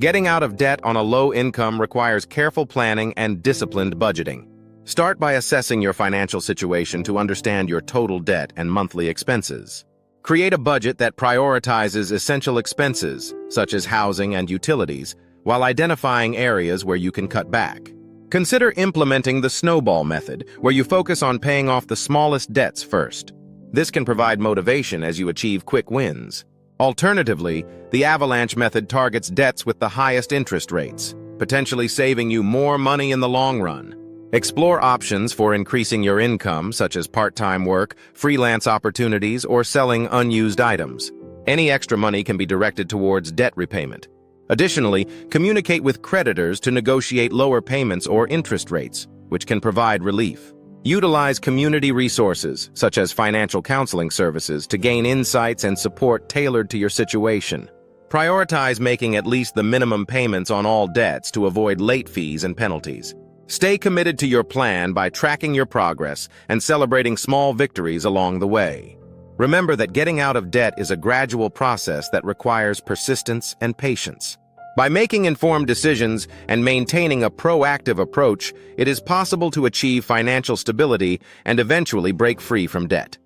Getting out of debt on a low income requires careful planning and disciplined budgeting. Start by assessing your financial situation to understand your total debt and monthly expenses. Create a budget that prioritizes essential expenses, such as housing and utilities, while identifying areas where you can cut back. Consider implementing the snowball method, where you focus on paying off the smallest debts first. This can provide motivation as you achieve quick wins. Alternatively, the avalanche method targets debts with the highest interest rates, potentially saving you more money in the long run. Explore options for increasing your income, such as part-time work, freelance opportunities, or selling unused items. Any extra money can be directed towards debt repayment. Additionally, communicate with creditors to negotiate lower payments or interest rates, which can provide relief. Utilize community resources, such as financial counseling services, to gain insights and support tailored to your situation. Prioritize making at least the minimum payments on all debts to avoid late fees and penalties. Stay committed to your plan by tracking your progress and celebrating small victories along the way. Remember that getting out of debt is a gradual process that requires persistence and patience. By making informed decisions and maintaining a proactive approach, it is possible to achieve financial stability and eventually break free from debt.